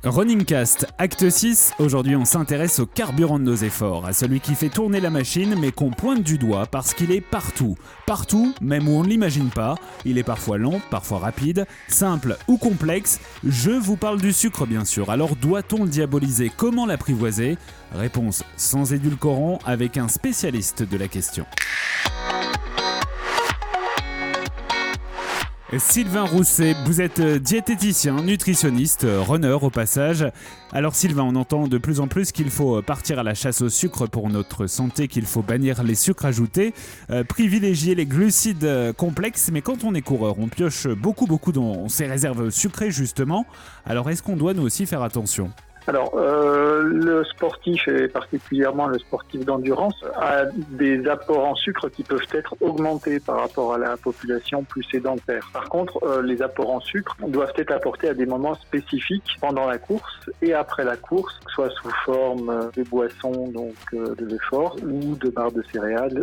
Runningcast, acte 6, aujourd'hui on s'intéresse au carburant de nos efforts, à celui qui fait tourner la machine mais qu'on pointe du doigt parce qu'il est partout. Partout, même où on ne l'imagine pas, il est parfois lent, parfois rapide, simple ou complexe. Je vous parle du sucre bien sûr, alors doit-on le diaboliser? Comment l'apprivoiser? Réponse sans édulcorant avec un spécialiste de la question. Sylvain Rousset, vous êtes diététicien, nutritionniste, runner au passage. Alors Sylvain, on entend de plus en plus qu'il faut partir à la chasse au sucre pour notre santé, qu'il faut bannir les sucres ajoutés, privilégier les glucides complexes, mais quand on est coureur, on pioche beaucoup dans ses réserves sucrées justement. Alors est-ce qu'on doit nous aussi faire attention ? Alors, le sportif, et particulièrement le sportif d'endurance, a des apports en sucre qui peuvent être augmentés par rapport à la population plus sédentaire. Par contre, les apports en sucre doivent être apportés à des moments spécifiques pendant la course et après la course, soit sous forme de boissons, donc de l'effort, ou de barres de céréales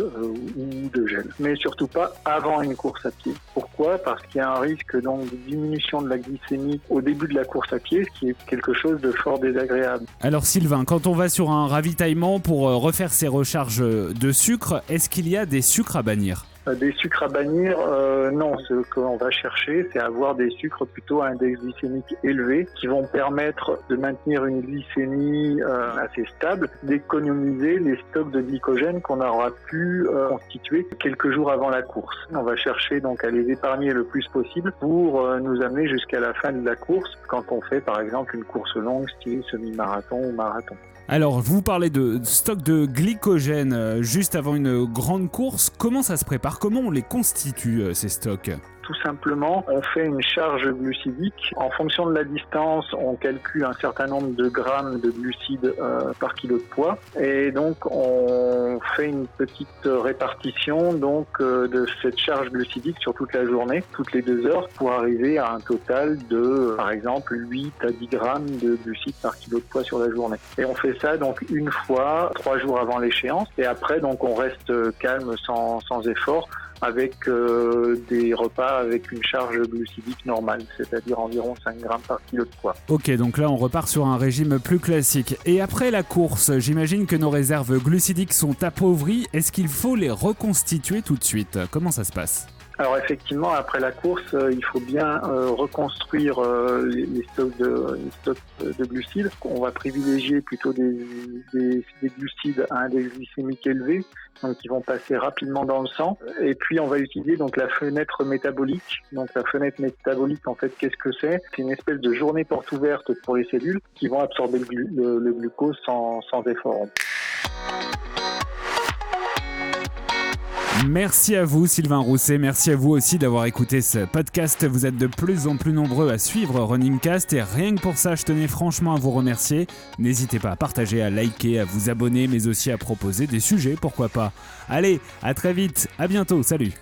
ou de gel. Mais surtout pas avant une course à pied. Pourquoi ? Parce qu'il y a un risque donc de diminution de la glycémie au début de la course à pied, ce qui est quelque chose de fort désagréable. Alors Sylvain, quand on va sur un ravitaillement pour refaire ses recharges de sucre, est-ce qu'il y a des sucres à bannir ? Des sucres à bannir, non. Ce qu'on va chercher, c'est avoir des sucres plutôt à index glycémique élevé qui vont permettre de maintenir une glycémie assez stable, d'économiser les stocks de glycogène qu'on aura pu constituer quelques jours avant la course. On va chercher donc à les épargner le plus possible pour nous amener jusqu'à la fin de la course quand on fait par exemple une course longue style semi-marathon ou marathon. Alors, vous parlez de stock de glycogène juste avant une grande course. Comment ça se prépare ? Comment on les constitue, ces stocks ? Tout simplement, on fait une charge glucidique. En fonction de la distance, on calcule un certain nombre de grammes de glucides par kilo de poids. Et donc, on fait une petite répartition de cette charge glucidique sur toute la journée, toutes les 2 heures, pour arriver à un total de, par exemple, 8 à 10 grammes de glucides par kilo de poids sur la journée. Et on fait ça donc une fois, 3 jours avant l'échéance. Et après, donc, on reste calme sans effort, avec des repas avec une charge glucidique normale, c'est-à-dire environ 5 grammes par kilo de poids. Ok, donc là on repart sur un régime plus classique. Et après la course, j'imagine que nos réserves glucidiques sont appauvries. Est-ce qu'il faut les reconstituer tout de suite ? Comment ça se passe ? Alors effectivement, après la course, il faut bien reconstruire les stocks de glucides. On va privilégier plutôt des glucides à index glycémique élevé, donc qui vont passer rapidement dans le sang. Et puis on va utiliser donc la fenêtre métabolique. Donc la fenêtre métabolique, en fait, qu'est-ce que c'est ? C'est une espèce de journée porte ouverte pour les cellules qui vont absorber le glucose sans effort. Merci à vous Sylvain Rousset, merci à vous aussi d'avoir écouté ce podcast. Vous êtes de plus en plus nombreux à suivre Runningcast et rien que pour ça, je tenais franchement à vous remercier. N'hésitez pas à partager, à liker, à vous abonner, mais aussi à proposer des sujets, pourquoi pas. Allez, à très vite, à bientôt, salut.